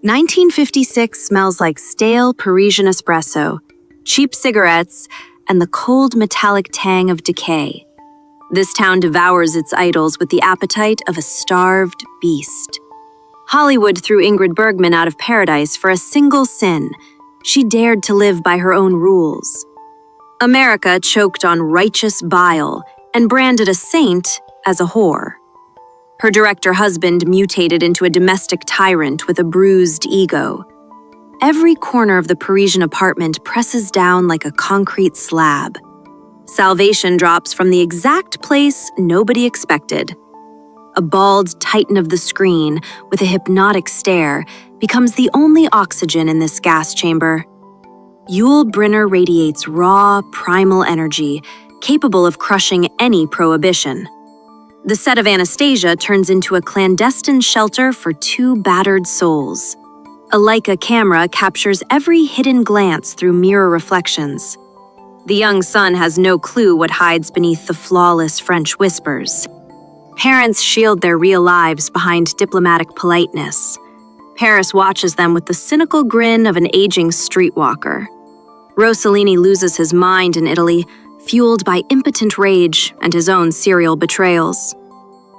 1956 smells like stale Parisian espresso, cheap cigarettes, and the cold metallic tang of decay. This town devours its idols with the appetite of a starved beast. Hollywood threw Ingrid Bergman out of paradise for a single sin. She dared to live by her own rules. America choked on righteous bile and branded a saint as a whore. Her director husband mutated into a domestic tyrant with a bruised ego. Every corner of the Parisian apartment presses down like a concrete slab. Salvation drops from the exact place nobody expected. A bald titan of the screen with a hypnotic stare becomes the only oxygen in this gas chamber. Yul Brynner radiates raw, primal energy, capable of crushing any prohibition. The set of Anastasia turns into a clandestine shelter for two battered souls. A Leica camera captures every hidden glance through mirror reflections. The young son has no clue what hides beneath the flawless French whispers. Parents shield their real lives behind diplomatic politeness. Paris watches them with the cynical grin of an aging streetwalker. Rossellini loses his mind in Italy, fueled by impotent rage and his own serial betrayals.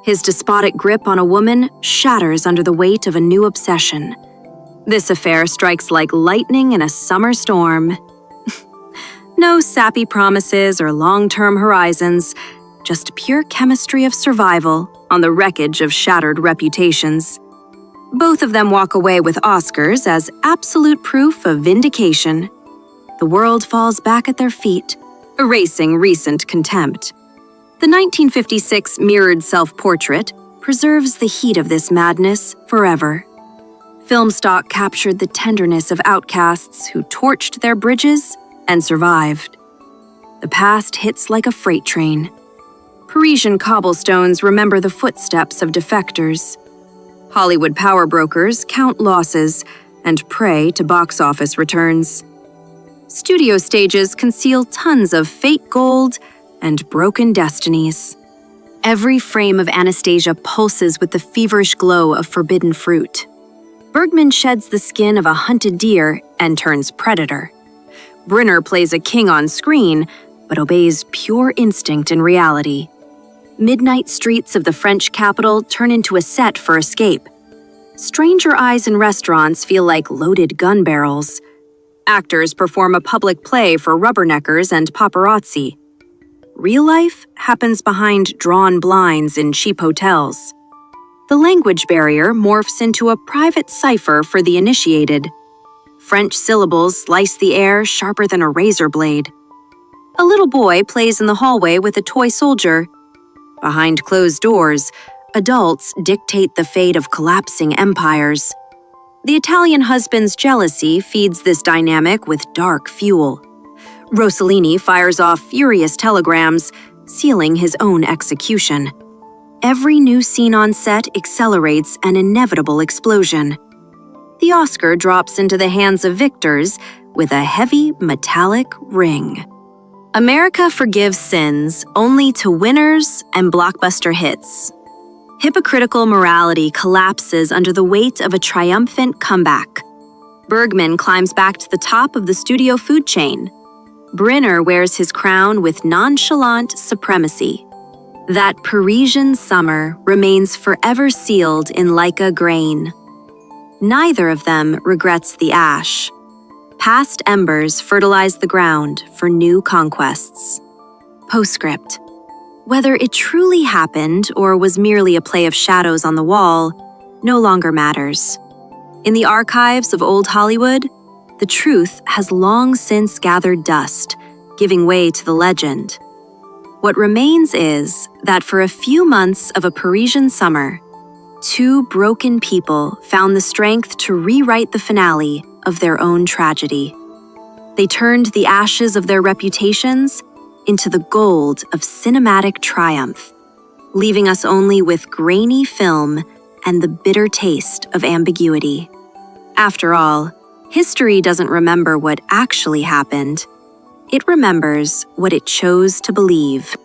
His despotic grip on a woman shatters under the weight of a new obsession. This affair strikes like lightning in a summer storm. No sappy promises or long-term horizons, just pure chemistry of survival on the wreckage of shattered reputations. Both of them walk away with Oscars as absolute proof of vindication. The world falls back at their feet, erasing recent contempt. The 1956 mirrored self-portrait preserves the heat of this madness forever. Film stock captured the tenderness of outcasts who torched their bridges and survived. The past hits like a freight train. Parisian cobblestones remember the footsteps of defectors. Hollywood power brokers count losses and pray to box office returns. Studio stages conceal tons of fake gold and broken destinies. Every frame of Anastasia pulses with the feverish glow of forbidden fruit. Bergman sheds the skin of a hunted deer and turns predator. Brynner plays a king on screen, but obeys pure instinct in reality. Midnight streets of the French capital turn into a set for escape. Stranger eyes in restaurants feel like loaded gun barrels. Actors perform a public play for rubberneckers and paparazzi. Real life happens behind drawn blinds in cheap hotels. The language barrier morphs into a private cipher for the initiated. French syllables slice the air sharper than a razor blade. A little boy plays in the hallway with a toy soldier. Behind closed doors, adults dictate the fate of collapsing empires. The Italian husband's jealousy feeds this dynamic with dark fuel. Rossellini fires off furious telegrams, sealing his own execution. Every new scene on set accelerates an inevitable explosion. The Oscar drops into the hands of victors with a heavy, metallic ring. America forgives sins only to winners and blockbuster hits. Hypocritical morality collapses under the weight of a triumphant comeback. Bergman climbs back to the top of the studio food chain. Brynner wears his crown with nonchalant supremacy. That Parisian summer remains forever sealed in Leica grain. Neither of them regrets the ash. Past embers fertilize the ground for new conquests. Postscript. Whether it truly happened or was merely a play of shadows on the wall, no longer matters. In the archives of old Hollywood, the truth has long since gathered dust, giving way to the legend. What remains is that for a few months of a Parisian summer, two broken people found the strength to rewrite the finale of their own tragedy. They turned the ashes of their reputations into the gold of cinematic triumph, leaving us only with grainy film and the bitter taste of ambiguity. After all, history doesn't remember what actually happened. It remembers what it chose to believe.